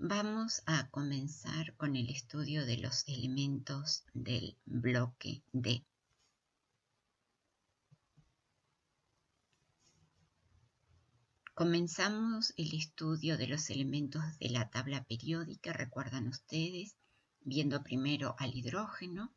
Vamos a comenzar con el estudio de los elementos del bloque D. Comenzamos el estudio de los elementos de la tabla periódica, recuerdan ustedes, viendo primero al hidrógeno,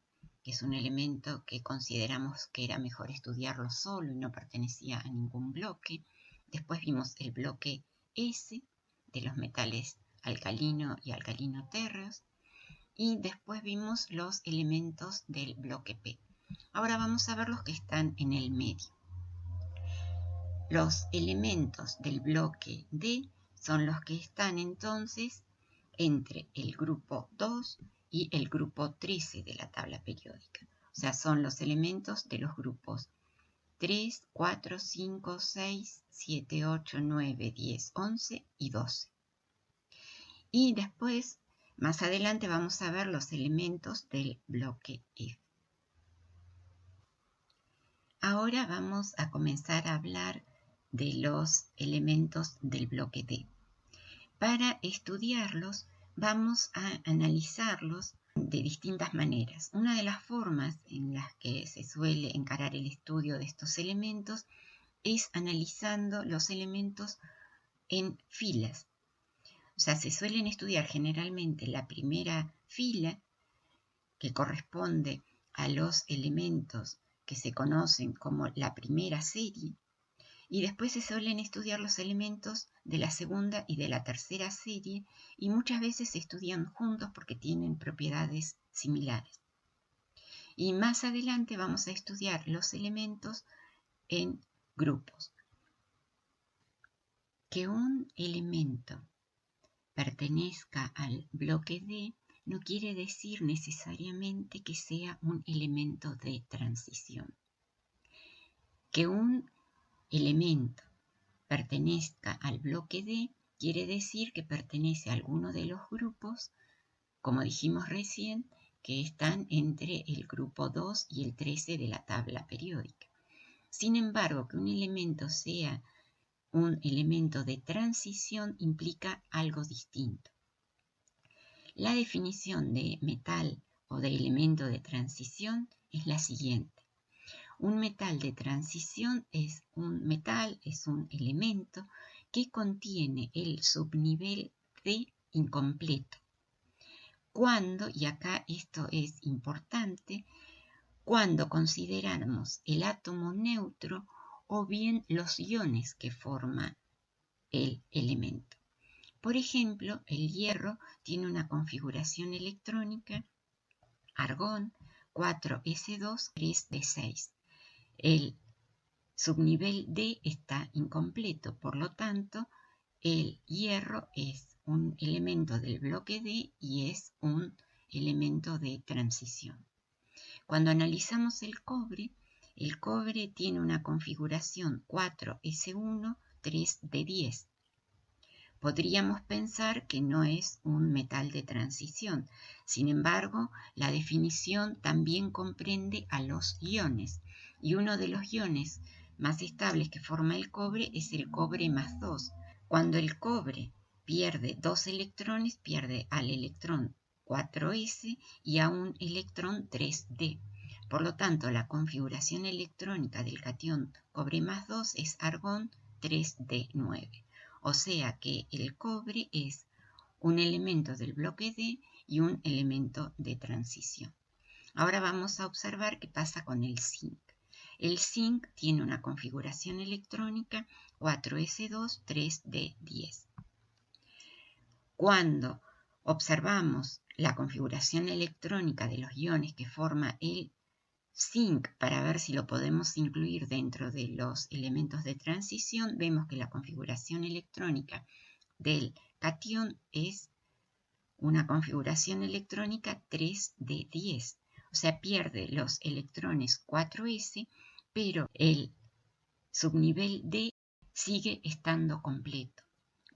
que es un elemento que consideramos que era mejor estudiarlo solo y no pertenecía a ningún bloque. Después vimos el bloque S, de los metales alcalino y alcalino térreos, y después vimos los elementos del bloque P. Ahora vamos a ver los que están en el medio. Los elementos del bloque D son los que están entonces entre el grupo 2 y el grupo 13 de la tabla periódica. O sea, son los elementos de los grupos 3, 4, 5, 6, 7, 8, 9, 10, 11 y 12. Y después, más adelante, vamos a ver los elementos del bloque F. Ahora vamos a comenzar a hablar de los elementos del bloque D. Para estudiarlos, vamos a analizarlos de distintas maneras. Una de las formas en las que se suele encarar el estudio de estos elementos es analizando los elementos en filas. O sea, se suelen estudiar generalmente la primera fila, que corresponde a los elementos que se conocen como la primera serie, y después se suelen estudiar los elementos de la segunda y de la tercera serie, y muchas veces se estudian juntos porque tienen propiedades similares. Y más adelante vamos a estudiar los elementos en grupos. Que un elemento pertenezca al bloque D no quiere decir necesariamente que sea un elemento de transición. Que un elemento pertenezca al bloque D quiere decir que pertenece a alguno de los grupos, como dijimos recién, que están entre el grupo 2 y el 13 de la tabla periódica. Sin embargo, que un elemento sea un elemento de transición implica algo distinto. La definición de metal o de elemento de transición es la siguiente. Un metal de transición es un metal, es un elemento que contiene el subnivel D incompleto. Cuando, y acá esto es importante, cuando consideramos el átomo neutro o bien los iones que forma el elemento. Por ejemplo, el hierro tiene una configuración electrónica argón 4s2 3d6. El subnivel D está incompleto, por lo tanto, el hierro es un elemento del bloque D y es un elemento de transición. Cuando analizamos el cobre tiene una configuración 4s1 3d10. Podríamos pensar que no es un metal de transición. Sin embargo, la definición también comprende a los iones, y uno de los iones más estables que forma el cobre es el cobre más 2. Cuando el cobre pierde 2 electrones, pierde al electrón 4s y a un electrón 3d. Por lo tanto, la configuración electrónica del catión cobre más 2 es argón 3d9. O sea que el cobre es un elemento del bloque D y un elemento de transición. Ahora vamos a observar qué pasa con el zinc. El zinc tiene una configuración electrónica 4s2 3d10. Cuando observamos la configuración electrónica de los iones que forma el zinc para ver si lo podemos incluir dentro de los elementos de transición, vemos que la configuración electrónica del catión es una configuración electrónica 3d10, o sea, pierde los electrones 4s, pero el subnivel D sigue estando completo.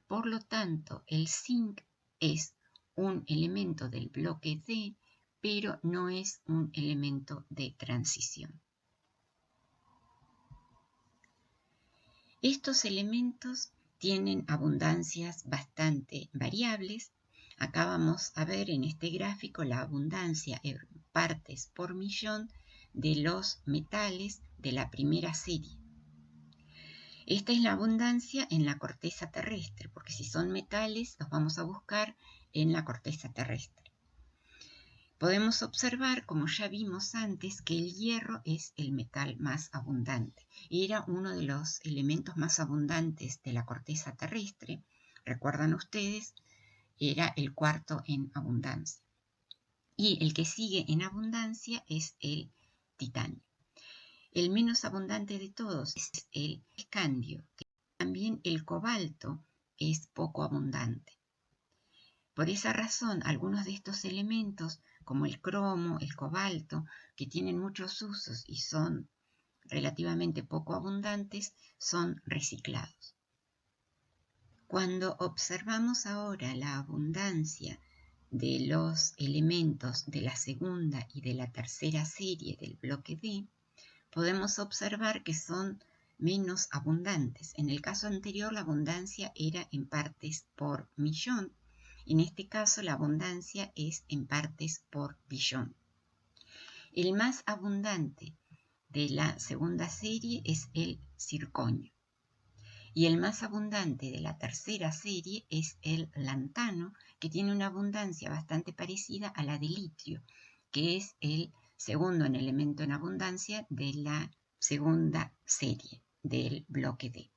Por lo tanto, el zinc es un elemento del bloque D, pero no es un elemento de transición. Estos elementos tienen abundancias bastante variables. Acá vamos a ver en este gráfico la abundancia en partes por millón de los metales de la primera serie. Esta es la abundancia en la corteza terrestre, porque si son metales los vamos a buscar en la corteza terrestre. Podemos observar, como ya vimos antes, que el hierro es el metal más abundante. Era uno de los elementos más abundantes de la corteza terrestre. ¿Recuerdan ustedes? Era el cuarto en abundancia. Y el que sigue en abundancia es el titanio. El menos abundante de todos es el escandio. También el cobalto es poco abundante. Por esa razón, algunos de estos elementos, como el cromo, el cobalto, que tienen muchos usos y son relativamente poco abundantes, son reciclados. Cuando observamos ahora la abundancia de los elementos de la segunda y de la tercera serie del bloque D, podemos observar que son menos abundantes. En el caso anterior la abundancia era en partes por millón. En este caso la abundancia es en partes por billón. El más abundante de la segunda serie es el circonio. Y el más abundante de la tercera serie es el lantano, que tiene una abundancia bastante parecida a la del litio, que es el segundo en elemento en abundancia de la segunda serie del bloque D.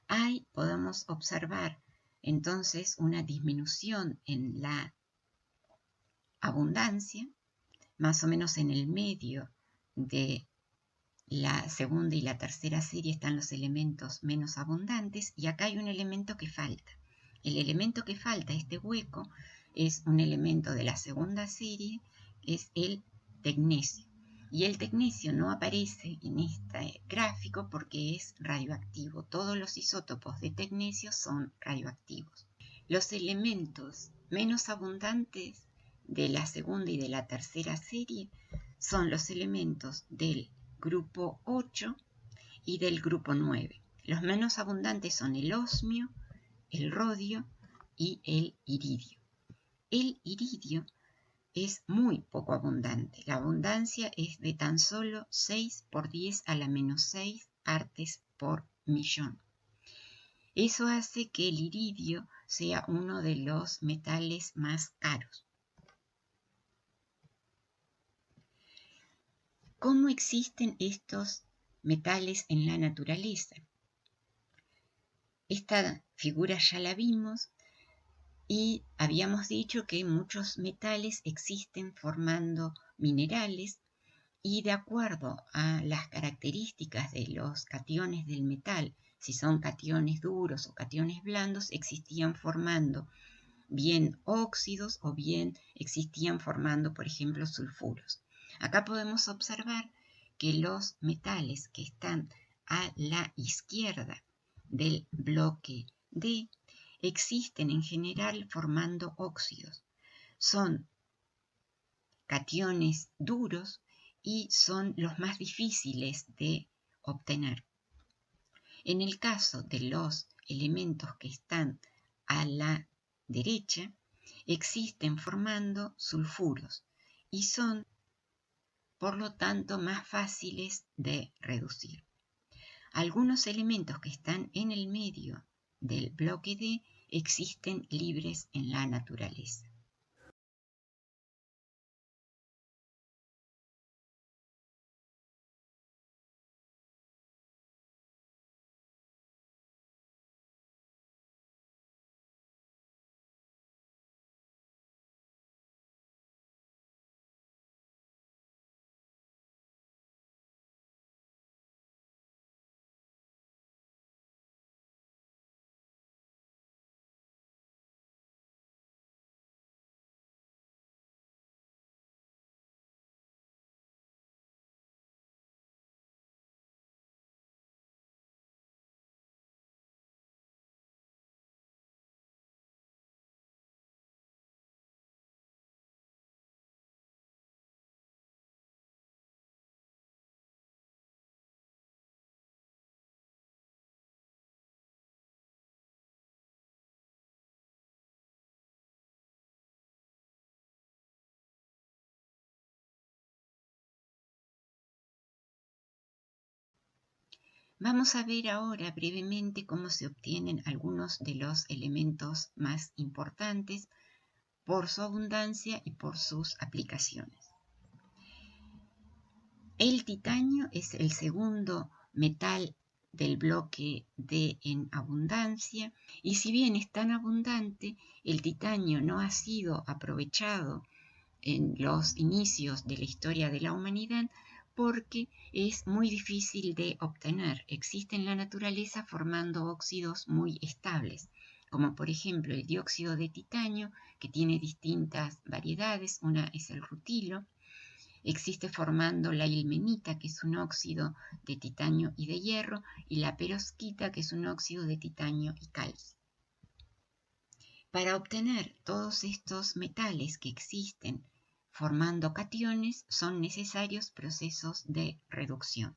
Ahí podemos observar entonces una disminución en la abundancia, más o menos en el medio de la segunda y la tercera serie están los elementos menos abundantes y acá hay un elemento que falta. El elemento que falta, este hueco, es un elemento de la segunda serie, es el tecnecio. Y el tecnecio no aparece en este gráfico porque es radioactivo. Todos los isótopos de tecnecio son radioactivos. Los elementos menos abundantes de la segunda y de la tercera serie son los elementos del grupo 8 y del grupo 9. Los menos abundantes son el osmio, el rodio y el iridio. El iridio es muy poco abundante. La abundancia es de tan solo 6 por 10 a la menos 6 partes por millón. Eso hace que el iridio sea uno de los metales más caros. ¿Cómo existen estos metales en la naturaleza? Esta figura ya la vimos y habíamos dicho que muchos metales existen formando minerales y de acuerdo a las características de los cationes del metal, si son cationes duros o cationes blandos, existían formando bien óxidos o bien existían formando, por ejemplo, sulfuros. Acá podemos observar que los metales que están a la izquierda del bloque D existen en general formando óxidos. Son cationes duros y son los más difíciles de obtener. En el caso de los elementos que están a la derecha, existen formando sulfuros y son, por lo tanto, más fáciles de reducir. Algunos elementos que están en el medio del bloque D existen libres en la naturaleza. Vamos a ver ahora brevemente cómo se obtienen algunos de los elementos más importantes por su abundancia y por sus aplicaciones. El titanio es el segundo metal del bloque D en abundancia, y si bien es tan abundante, el titanio no ha sido aprovechado en los inicios de la historia de la humanidad porque es muy difícil de obtener. Existe en la naturaleza formando óxidos muy estables, como por ejemplo el dióxido de titanio, que tiene distintas variedades. Una es el rutilo. Existe formando la ilmenita, que es un óxido de titanio y de hierro, y la perovskita, que es un óxido de titanio y calcio. Para obtener todos estos metales que existen formando cationes, son necesarios procesos de reducción.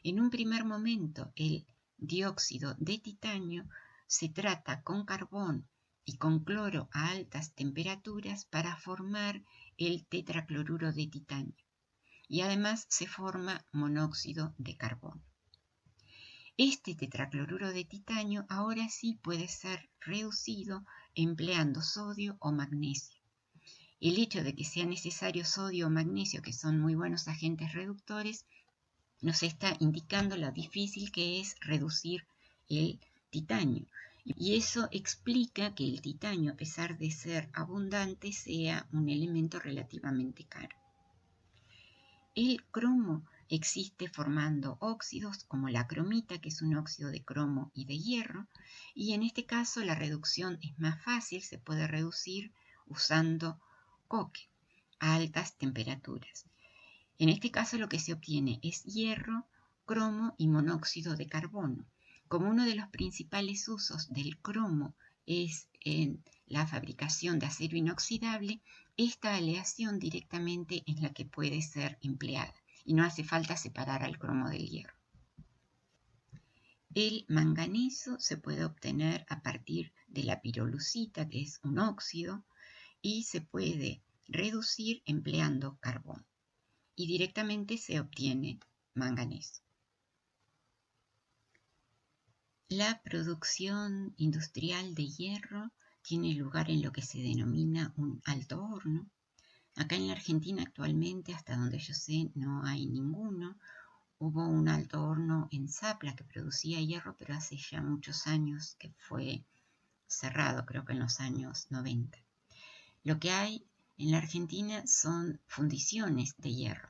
En un primer momento, el dióxido de titanio se trata con carbón y con cloro a altas temperaturas para formar el tetracloruro de titanio, y además se forma monóxido de carbono. Este tetracloruro de titanio ahora sí puede ser reducido empleando sodio o magnesio. El hecho de que sea necesario sodio o magnesio, que son muy buenos agentes reductores, nos está indicando lo difícil que es reducir el titanio. Y eso explica que el titanio, a pesar de ser abundante, sea un elemento relativamente caro. El cromo existe formando óxidos como la cromita, que es un óxido de cromo y de hierro, y en este caso la reducción es más fácil, se puede reducir usando coque a altas temperaturas. En este caso lo que se obtiene es hierro, cromo y monóxido de carbono. Como uno de los principales usos del cromo es en la fabricación de acero inoxidable, esta aleación directamente es la que puede ser empleada y no hace falta separar al cromo del hierro. El manganeso se puede obtener a partir de la pirolusita, que es un óxido, y se puede reducir empleando carbón, y directamente se obtiene manganeso. La producción industrial de hierro tiene lugar en lo que se denomina un alto horno. Acá en la Argentina actualmente, hasta donde yo sé, no hay ninguno. Hubo un alto horno en Zapla que producía hierro, pero hace ya muchos años que fue cerrado, creo que en los años 90. Lo que hay en la Argentina son fundiciones de hierro.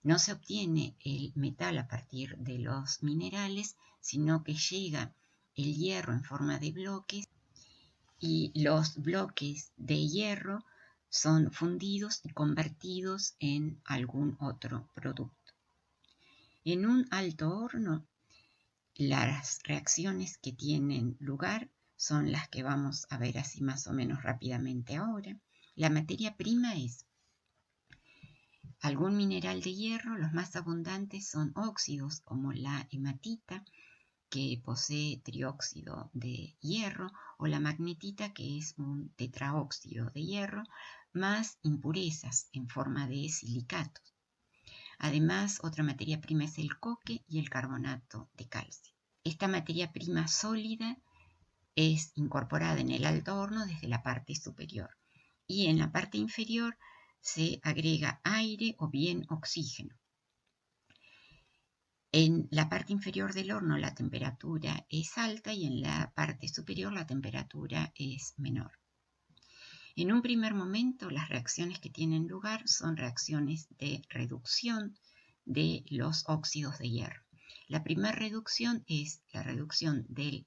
No se obtiene el metal a partir de los minerales, sino que llega el hierro en forma de bloques y los bloques de hierro son fundidos y convertidos en algún otro producto. En un alto horno, las reacciones que tienen lugar son las que vamos a ver así más o menos rápidamente ahora. La materia prima es algún mineral de hierro. Los más abundantes son óxidos como la hematita, que posee trióxido de hierro, o la magnetita, que es un tetraóxido de hierro, más impurezas en forma de silicatos. Además, otra materia prima es el coque y el carbonato de calcio. Esta materia prima sólida es incorporada en el alto horno desde la parte superior, y en la parte inferior se agrega aire o bien oxígeno. En la parte inferior del horno la temperatura es alta y en la parte superior la temperatura es menor. En un primer momento, las reacciones que tienen lugar son reacciones de reducción de los óxidos de hierro. La primera reducción es la reducción del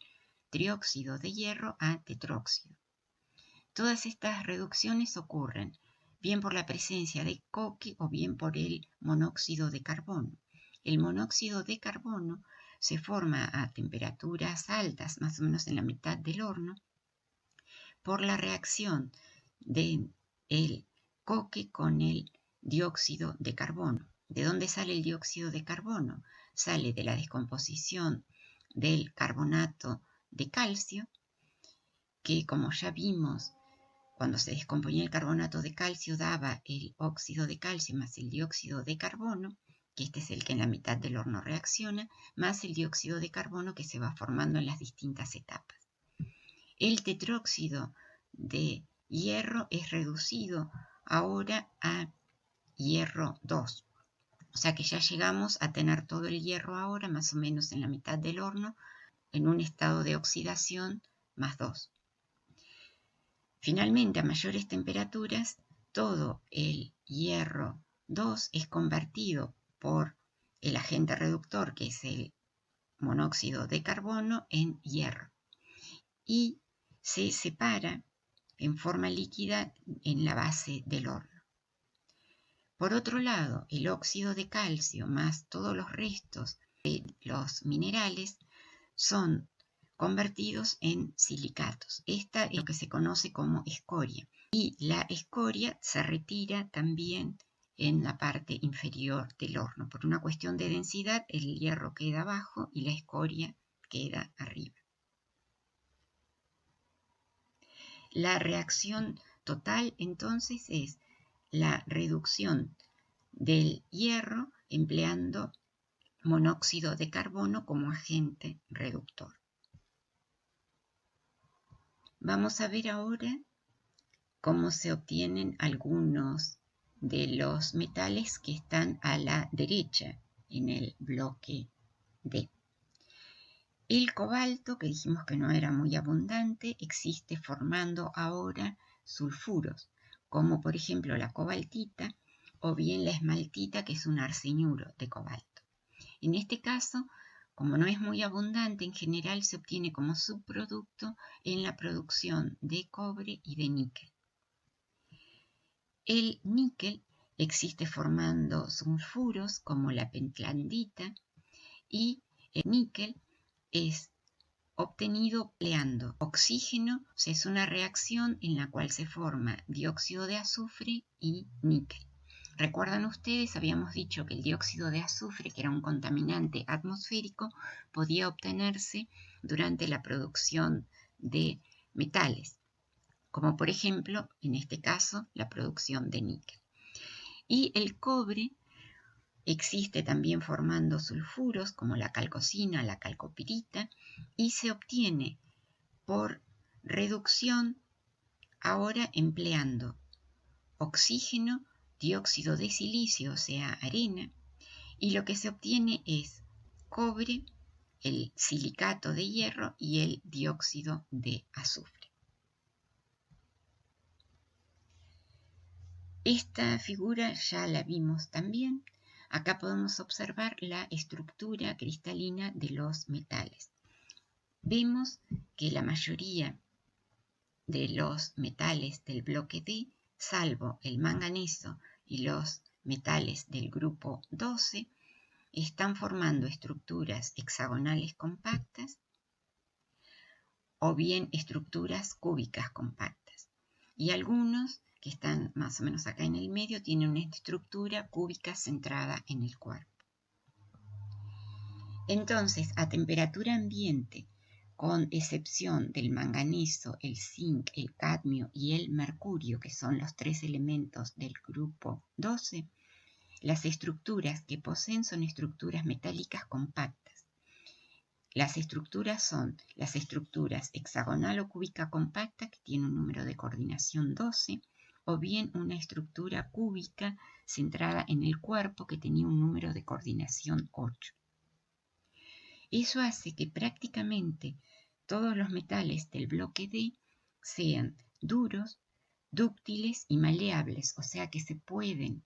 trióxido de hierro a tetróxido. Todas estas reducciones ocurren bien por la presencia de coque o bien por el monóxido de carbono. El monóxido de carbono se forma a temperaturas altas, más o menos en la mitad del horno, por la reacción del coque con el dióxido de carbono. ¿De dónde sale el dióxido de carbono? Sale de la descomposición del carbonato de calcio, que como ya vimos, cuando se descomponía el carbonato de calcio daba el óxido de calcio más el dióxido de carbono, que este es el que en la mitad del horno reacciona, más el dióxido de carbono que se va formando en las distintas etapas. El tetróxido de hierro es reducido ahora a hierro 2. O sea que ya llegamos a tener todo el hierro ahora, más o menos en la mitad del horno, en un estado de oxidación más 2. Finalmente, a mayores temperaturas, todo el hierro 2 es convertido por el agente reductor, que es el monóxido de carbono, en hierro. Y se separa en forma líquida en la base del horno. Por otro lado, el óxido de calcio más todos los restos de los minerales son convertidos en silicatos. Esta es lo que se conoce como escoria. Y la escoria se retira también en la parte inferior del horno. Por una cuestión de densidad, el hierro queda abajo y la escoria queda arriba. La reacción total, entonces, es la reducción del hierro empleando monóxido de carbono como agente reductor. Vamos a ver ahora cómo se obtienen algunos de los metales que están a la derecha en el bloque D. El cobalto, que dijimos que no era muy abundante, existe formando ahora sulfuros, como por ejemplo la cobaltita o bien la esmaltita, que es un arseniuro de cobalto. En este caso, como no es muy abundante, en general se obtiene como subproducto en la producción de cobre y de níquel. El níquel existe formando sulfuros como la pentlandita y el níquel es obtenido empleando oxígeno, o sea, es una reacción en la cual se forma dióxido de azufre y níquel. ¿Recuerdan ustedes? Habíamos dicho que el dióxido de azufre, que era un contaminante atmosférico, podía obtenerse durante la producción de metales, como por ejemplo, en este caso, la producción de níquel. Y el cobre existe también formando sulfuros como la calcosina, la calcopirita, y se obtiene por reducción ahora empleando oxígeno, dióxido de silicio, o sea, arena, y lo que se obtiene es cobre, el silicato de hierro y el dióxido de azufre. Esta figura ya la vimos también. Acá podemos observar la estructura cristalina de los metales. Vemos que la mayoría de los metales del bloque D, salvo el manganeso y los metales del grupo 12, están formando estructuras hexagonales compactas o bien estructuras cúbicas compactas. Y algunos que están más o menos acá en el medio tienen una estructura cúbica centrada en el cuerpo. Entonces, a temperatura ambiente, con excepción del manganeso, el zinc, el cadmio y el mercurio, que son los 3 elementos del grupo 12, las estructuras que poseen son estructuras metálicas compactas. Las estructuras son las estructuras hexagonal o cúbica compacta, que tiene un número de coordinación 12, o bien una estructura cúbica centrada en el cuerpo, que tenía un número de coordinación 8. Eso hace que prácticamente todos los metales del bloque D sean duros, dúctiles y maleables, o sea que se pueden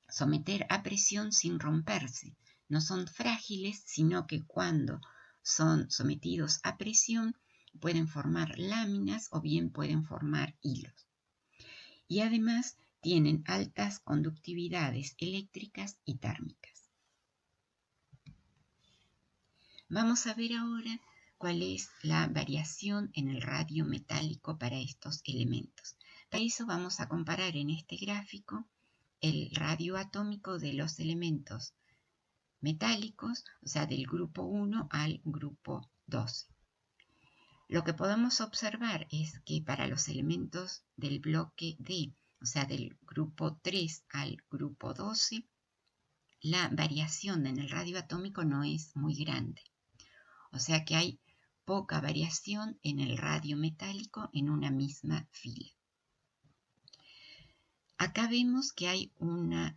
someter a presión sin romperse. No son frágiles, sino que cuando son sometidos a presión pueden formar láminas o bien pueden formar hilos. Y además tienen altas conductividades eléctricas y térmicas. Vamos a ver ahora cuál es la variación en el radio metálico para estos elementos. Para eso vamos a comparar en este gráfico el radio atómico de los elementos metálicos, o sea, del grupo 1 al grupo 12. Lo que podemos observar es que para los elementos del bloque D, o sea, del grupo 3 al grupo 12, la variación en el radio atómico no es muy grande. O sea que hay poca variación en el radio metálico en una misma fila. Acá vemos que hay una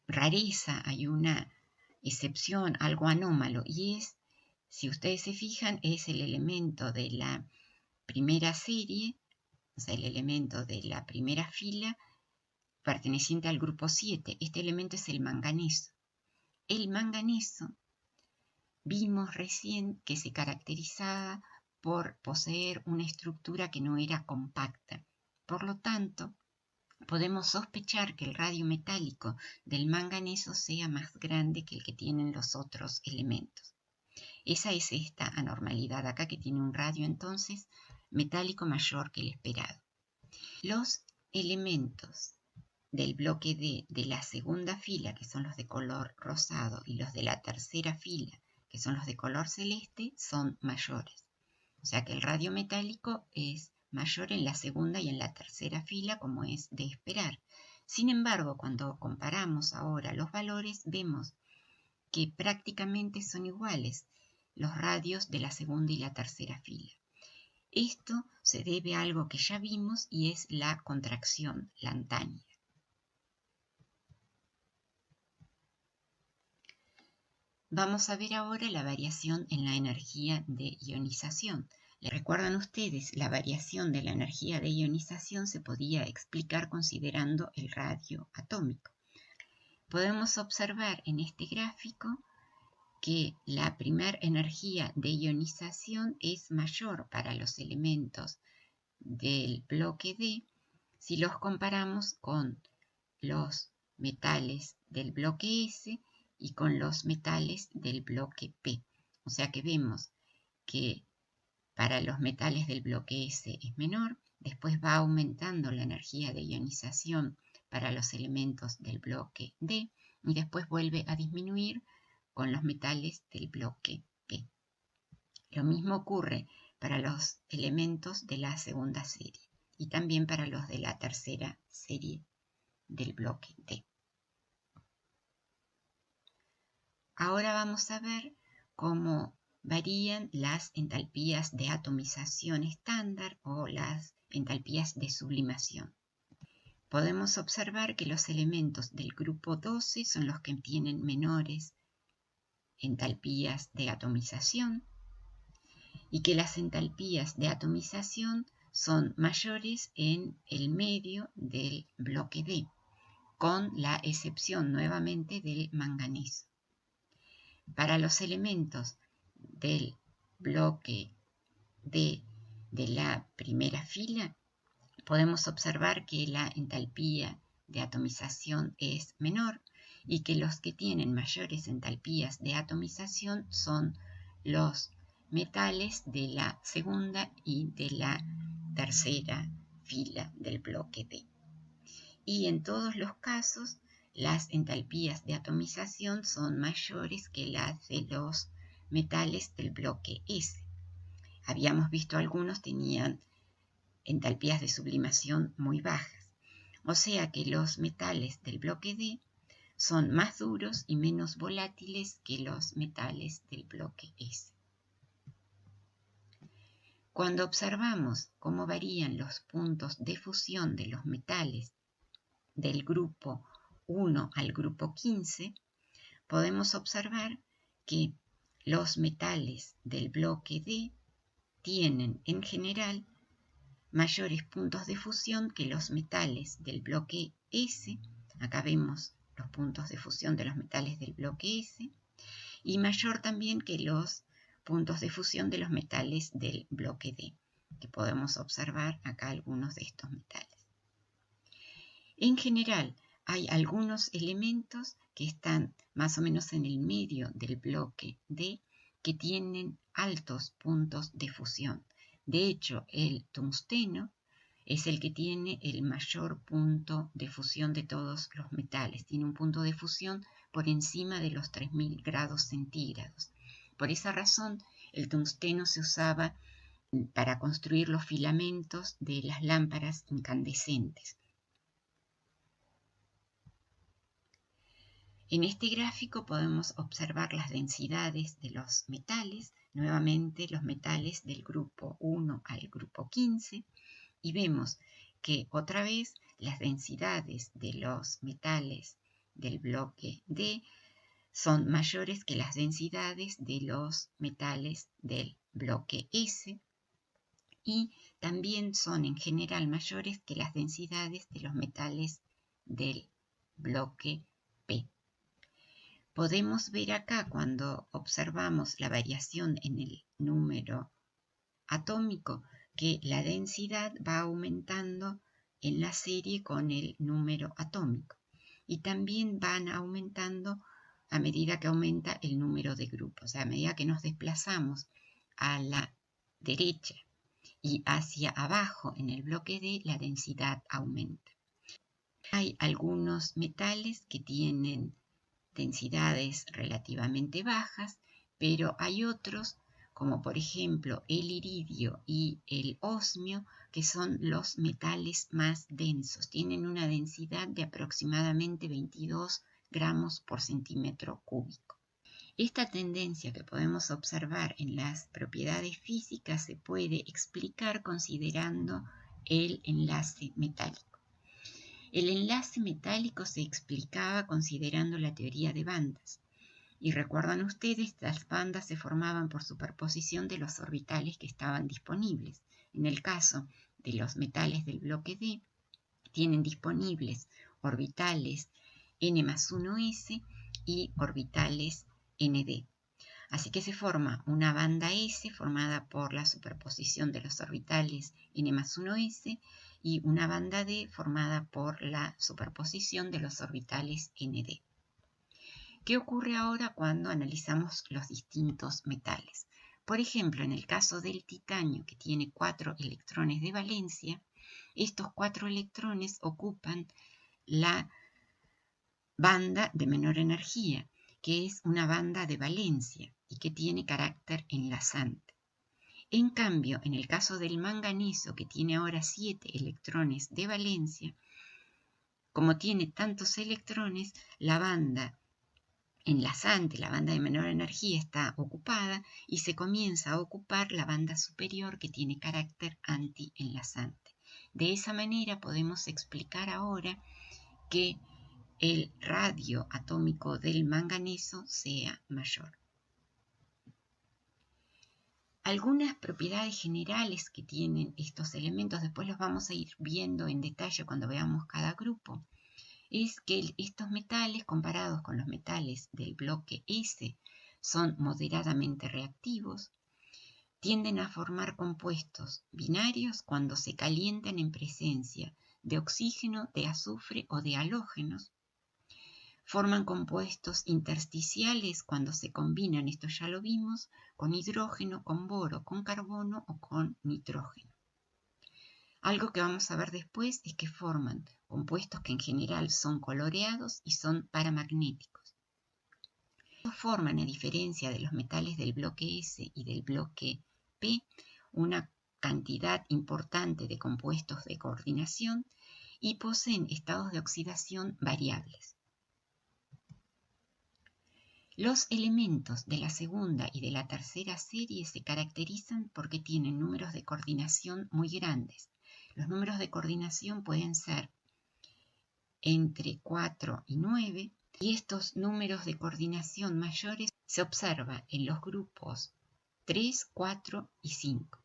rareza, hay una excepción, algo anómalo, y es, si ustedes se fijan, es el elemento de la primera serie, o sea, el elemento de la primera fila perteneciente al grupo 7. Este elemento es el manganeso. El manganeso vimos recién que se caracterizaba por poseer una estructura que no era compacta. Por lo tanto, podemos sospechar que el radio metálico del manganeso sea más grande que el que tienen los otros elementos. Esa es esta anormalidad acá, que tiene un radio entonces metálico mayor que el esperado. Los elementos del bloque D de la segunda fila, que son los de color rosado, y los de la tercera fila, que son los de color celeste, son mayores. O sea que el radio metálico es mayor en la segunda y en la tercera fila, como es de esperar. Sin embargo, cuando comparamos ahora los valores, vemos que prácticamente son iguales los radios de la segunda y la tercera fila. Esto se debe a algo que ya vimos y es la contracción lantánea. Vamos a ver ahora la variación en la energía de ionización. ¿Recuerdan ustedes? La variación de la energía de ionización se podía explicar considerando el radio atómico. Podemos observar en este gráfico que la primera energía de ionización es mayor para los elementos del bloque D si los comparamos con los metales del bloque S y con los metales del bloque P. O sea que vemos que para los metales del bloque S es menor, después va aumentando la energía de ionización para los elementos del bloque D y después vuelve a disminuir con los metales del bloque P. Lo mismo ocurre para los elementos de la segunda serie y también para los de la tercera serie del bloque D. Ahora vamos a ver cómo varían las entalpías de atomización estándar o las entalpías de sublimación. Podemos observar que los elementos del grupo 12 son los que tienen menores entalpías de atomización y que las entalpías de atomización son mayores en el medio del bloque D, con la excepción nuevamente del manganeso. Para los elementos del bloque D de la primera fila, podemos observar que la entalpía de atomización es menor y que los que tienen mayores entalpías de atomización son los metales de la segunda y de la tercera fila del bloque D. Y en todos los casos, las entalpías de atomización son mayores que las de los metales del bloque S. Habíamos visto algunos tenían entalpías de sublimación muy bajas. O sea que los metales del bloque D son más duros y menos volátiles que los metales del bloque S. Cuando observamos cómo varían los puntos de fusión de los metales del grupo 1 al grupo 15, podemos observar que los metales del bloque D tienen en general mayores puntos de fusión que los metales del bloque S. Acá vemos los puntos de fusión de los metales del bloque S, y mayor también que los puntos de fusión de los metales del bloque D, que podemos observar acá algunos de estos metales. En general, hay algunos elementos que están más o menos en el medio del bloque D que tienen altos puntos de fusión. De hecho, el tungsteno es el que tiene el mayor punto de fusión de todos los metales. Tiene un punto de fusión por encima de los 3000 grados centígrados. Por esa razón, el tungsteno se usaba para construir los filamentos de las lámparas incandescentes. En este gráfico podemos observar las densidades de los metales, nuevamente los metales del grupo 1 al grupo 15, y vemos que otra vez las densidades de los metales del bloque D son mayores que las densidades de los metales del bloque S, y también son en general mayores que las densidades de los metales del bloque P. Podemos ver acá, cuando observamos la variación en el número atómico, que la densidad va aumentando en la serie con el número atómico, y también van aumentando a medida que aumenta el número de grupos. O sea, a medida que nos desplazamos a la derecha y hacia abajo en el bloque D, la densidad aumenta. Hay algunos metales que tienen densidades relativamente bajas, pero hay otros, como por ejemplo el iridio y el osmio, que son los metales más densos. Tienen una densidad de aproximadamente 22 gramos por centímetro cúbico. Esta tendencia que podemos observar en las propiedades físicas se puede explicar considerando el enlace metálico. El enlace metálico se explicaba considerando la teoría de bandas. Y recuerdan ustedes, estas bandas se formaban por superposición de los orbitales que estaban disponibles. En el caso de los metales del bloque D, tienen disponibles orbitales N+1s y orbitales Nd. Así que se forma una banda S formada por la superposición de los orbitales N+1s y una banda D formada por la superposición de los orbitales Nd. ¿Qué ocurre ahora cuando analizamos los distintos metales? Por ejemplo, en el caso del titanio, que tiene 4 electrones de valencia, estos 4 electrones ocupan la banda de menor energía, que es una banda de valencia y que tiene carácter enlazante. En cambio, en el caso del manganeso, que tiene ahora 7 electrones de valencia, como tiene tantos electrones, la banda enlazante, la banda de menor energía, está ocupada y se comienza a ocupar la banda superior, que tiene carácter antienlazante. De esa manera podemos explicar ahora que el radio atómico del manganeso sea mayor. Algunas propiedades generales que tienen estos elementos, después los vamos a ir viendo en detalle cuando veamos cada grupo, es que estos metales, comparados con los metales del bloque S, son moderadamente reactivos, tienden a formar compuestos binarios cuando se calientan en presencia de oxígeno, de azufre o de halógenos. Forman compuestos intersticiales cuando se combinan, esto ya lo vimos, con hidrógeno, con boro, con carbono o con nitrógeno. Algo que vamos a ver después es que forman compuestos que en general son coloreados y son paramagnéticos. Forman, a diferencia de los metales del bloque S y del bloque P, una cantidad importante de compuestos de coordinación y poseen estados de oxidación variables. Los elementos de la segunda y de la tercera serie se caracterizan porque tienen números de coordinación muy grandes. Los números de coordinación pueden ser entre 4 y 9, y estos números de coordinación mayores se observan en los grupos 3, 4 y 5.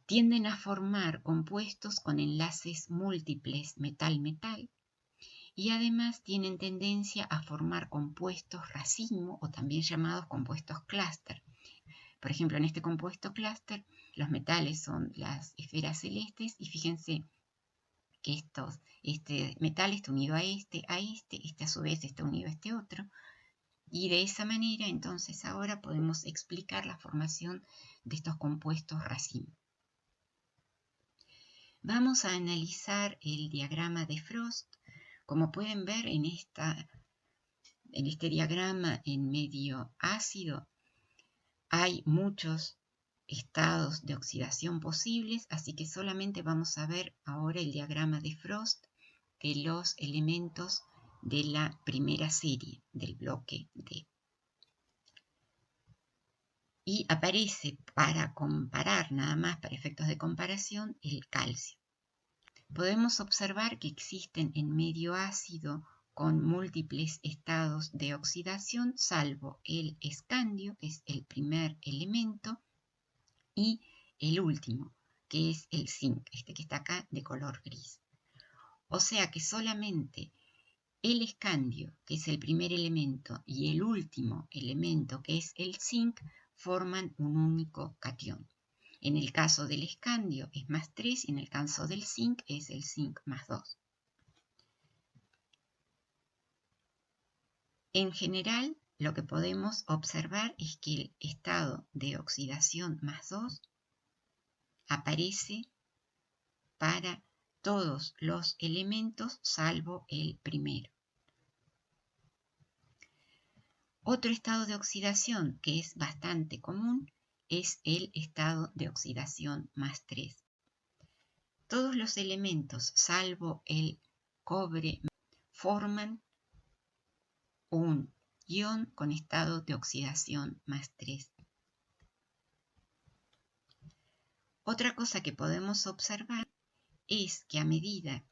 Tienden a formar compuestos con enlaces múltiples metal-metal, y además tienen tendencia a formar compuestos racimo o también llamados compuestos clúster. Por ejemplo, en este compuesto clúster los metales son las esferas celestes y fíjense que este metal está unido a este a su vez está unido a este otro, y de esa manera entonces ahora podemos explicar la formación de estos compuestos racimo. Vamos a analizar el diagrama de Frost. Como pueden ver en este diagrama en medio ácido hay muchos estados de oxidación posibles, así que solamente vamos a ver ahora el diagrama de Frost de los elementos de la primera serie del bloque D. Y aparece para comparar, nada más para efectos de comparación, el calcio. Podemos observar que existen en medio ácido con múltiples estados de oxidación, salvo el escandio, que es el primer elemento, y el último, que es el zinc, este que está acá de color gris. O sea que solamente el escandio, que es el primer elemento, y el último elemento, que es el zinc, forman un único catión. En el caso del escandio es +3 y en el caso del zinc es el zinc +2. En general, lo que podemos observar es que el estado de oxidación +2 aparece para todos los elementos salvo el primero. Otro estado de oxidación que es bastante común es el estado de oxidación +3. Todos los elementos salvo el cobre forman un ion con estado de oxidación +3. Otra cosa que podemos observar es que a medida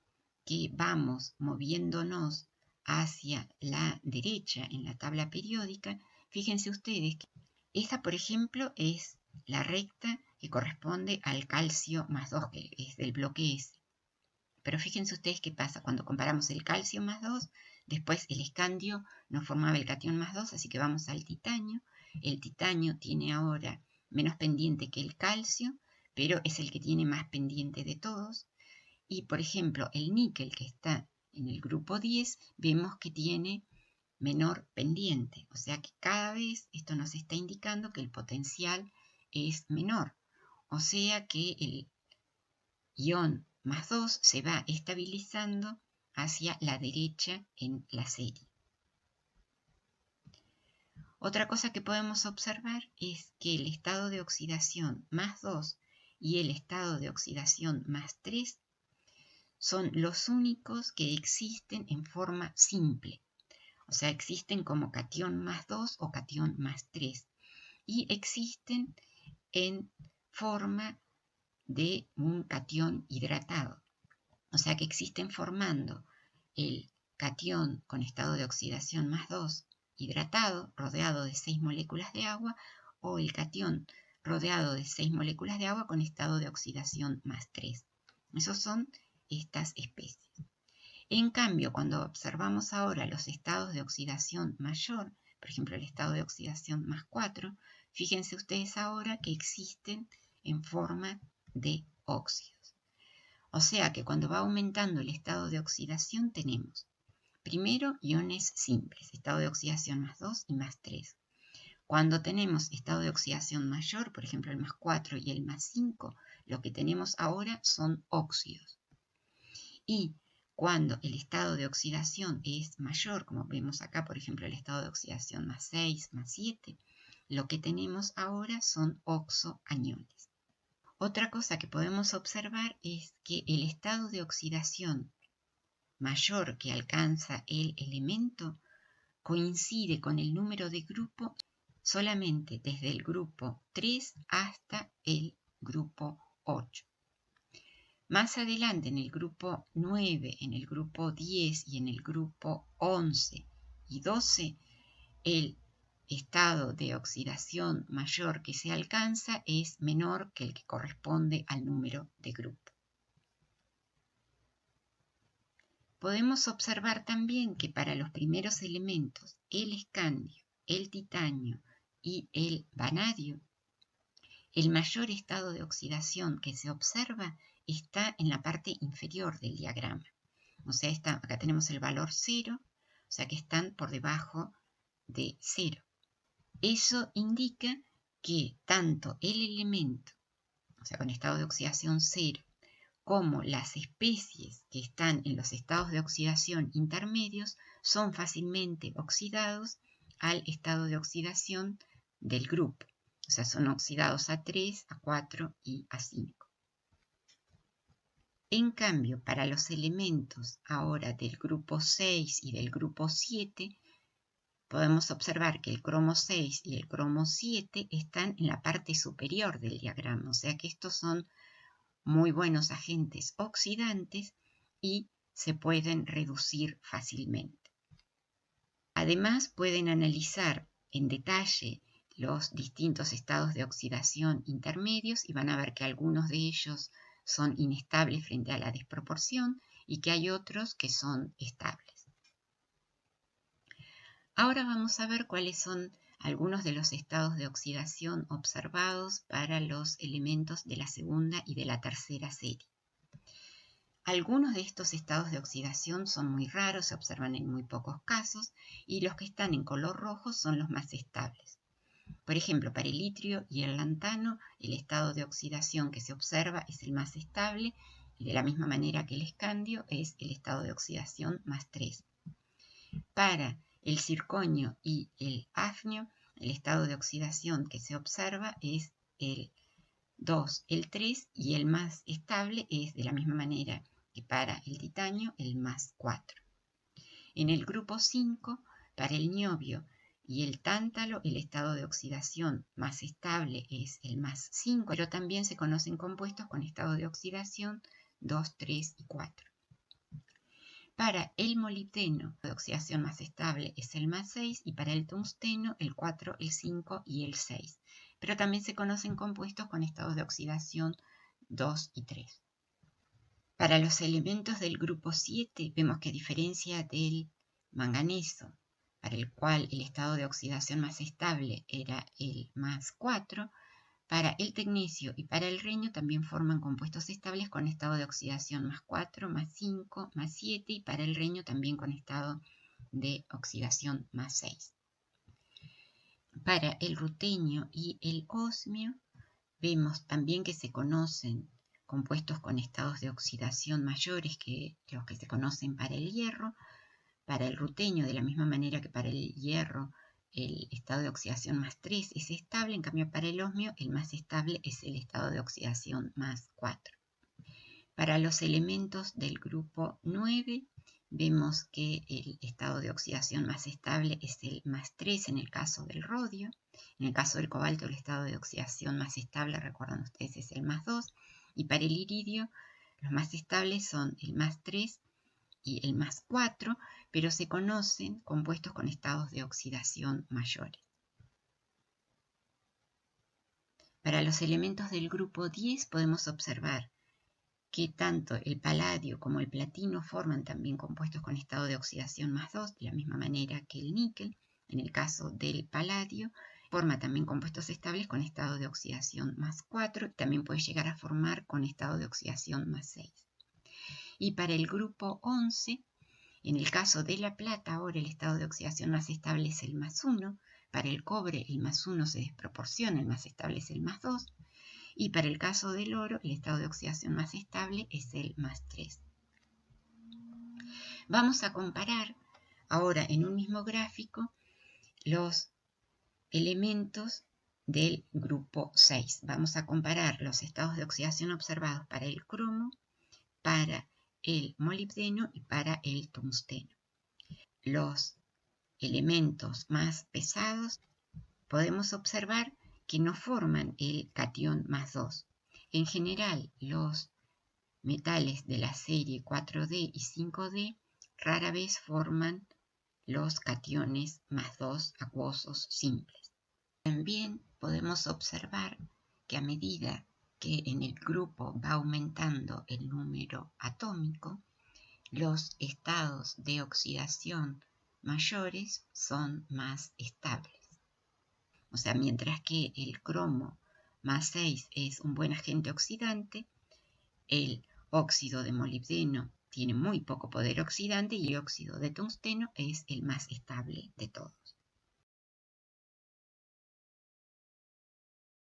que vamos moviéndonos hacia la derecha en la tabla periódica, fíjense ustedes que esta, por ejemplo, es la recta que corresponde al calcio +2, que es del bloque S. Pero fíjense ustedes qué pasa cuando comparamos el calcio +2, después el escandio nos formaba el catión +2, así que vamos al titanio. El titanio tiene ahora menos pendiente que el calcio, pero es el que tiene más pendiente de todos. Y, por ejemplo, el níquel, que está en el grupo 10, vemos que tiene menor pendiente. O sea que cada vez esto nos está indicando que el potencial es menor. O sea que el ion +2 se va estabilizando hacia la derecha en la serie. Otra cosa que podemos observar es que el estado de oxidación +2 y el estado de oxidación +3 son los únicos que existen en forma simple. O sea, existen como catión +2 o catión +3. Y existen en forma de un catión hidratado. O sea que existen formando el catión con estado de oxidación +2 hidratado, rodeado de 6 moléculas de agua, o el catión rodeado de 6 moléculas de agua con estado de oxidación +3. Esos son estas especies. En cambio, cuando observamos ahora los estados de oxidación mayor, por ejemplo el estado de oxidación +4, fíjense ustedes ahora que existen en forma de óxidos. O sea que cuando va aumentando el estado de oxidación tenemos primero iones simples, estado de oxidación +2 y +3. Cuando tenemos estado de oxidación mayor, por ejemplo el +4 y el +5, lo que tenemos ahora son óxidos. Y cuando el estado de oxidación es mayor, como vemos acá, por ejemplo el estado de oxidación +6, +7, lo que tenemos ahora son oxoaniones. Otra cosa que podemos observar es que el estado de oxidación mayor que alcanza el elemento coincide con el número de grupo solamente desde el grupo 3 hasta el grupo 8. Más adelante, en el grupo 9, en el grupo 10 y en el grupo 11 y 12, el estado de oxidación mayor que se alcanza es menor que el que corresponde al número de grupo. Podemos observar también que para los primeros elementos, el escandio, el titanio y el vanadio, el mayor estado de oxidación que se observa está en la parte inferior del diagrama. O sea, acá tenemos el valor 0, o sea que están por debajo de 0. Eso indica que tanto el elemento, o sea, con estado de oxidación 0, como las especies que están en los estados de oxidación intermedios son fácilmente oxidados al estado de oxidación del grupo. O sea, son oxidados a 3, a 4 y a 5. En cambio, para los elementos ahora del grupo 6 y del grupo 7, podemos observar que el cromo 6 y el cromo 7 están en la parte superior del diagrama, o sea que estos son muy buenos agentes oxidantes y se pueden reducir fácilmente. Además, pueden analizar en detalle los distintos estados de oxidación intermedios y van a ver que algunos de ellos son inestables frente a la desproporción y que hay otros que son estables. Ahora vamos a ver cuáles son algunos de los estados de oxidación observados para los elementos de la segunda y de la tercera serie. Algunos de estos estados de oxidación son muy raros, se observan en muy pocos casos, y los que están en color rojo son los más estables. Por ejemplo, para el itrio y el lantano, el estado de oxidación que se observa es el más estable, y de la misma manera que el escandio es el estado de oxidación más 3. Para el circonio y el hafnio, el estado de oxidación que se observa es el 2, el 3, y el más estable es de la misma manera que para el titanio, el más 4. En el grupo 5, para el niobio y el tántalo, el estado de oxidación más estable es el más 5, pero también se conocen compuestos con estado de oxidación 2, 3 y 4. Para el molibdeno, de oxidación más estable es el más 6, y para el tungsteno, el 4, el 5 y el 6. Pero también se conocen compuestos con estados de oxidación 2 y 3. Para los elementos del grupo 7, vemos que a diferencia del manganeso, para el cual el estado de oxidación más estable era el más 4, para el tecnecio y para el reño también forman compuestos estables con estado de oxidación más 4, más 5, más 7, y para el reño también con estado de oxidación más 6. Para el rutenio y el osmio, vemos también que se conocen compuestos con estados de oxidación mayores que los que se conocen para el hierro. Para el rutenio, de la misma manera que para el hierro, el estado de oxidación más 3 es estable, en cambio para el osmio el más estable es el estado de oxidación más 4. Para los elementos del grupo 9, vemos que el estado de oxidación más estable es el más 3 en el caso del rodio. En el caso del cobalto, el estado de oxidación más estable, recuerdan ustedes, es el más 2. Y para el iridio, los más estables son el más 3 y el más 4, pero se conocen compuestos con estados de oxidación mayores. Para los elementos del grupo 10 podemos observar que tanto el paladio como el platino forman también compuestos con estado de oxidación más 2, de la misma manera que el níquel. En el caso del paladio, forma también compuestos estables con estado de oxidación más 4, y también puede llegar a formar con estado de oxidación más 6. Y para el grupo 11, en el caso de la plata, ahora el estado de oxidación más estable es el más 1, para el cobre el más 1 se desproporciona, el más estable es el más 2, y para el caso del oro el estado de oxidación más estable es el más 3. Vamos a comparar ahora en un mismo gráfico los elementos del grupo 6. Vamos a comparar los estados de oxidación observados para el cromo, para el molibdeno y para el tungsteno. Los elementos más pesados podemos observar que no forman el catión más 2. En general, los metales de la serie 4D y 5D rara vez forman los cationes más 2 acuosos simples. También podemos observar que a medida que en el grupo va aumentando el número atómico, los estados de oxidación mayores son más estables. O sea, mientras que el cromo más 6 es un buen agente oxidante, el óxido de molibdeno tiene muy poco poder oxidante y el óxido de tungsteno es el más estable de todos.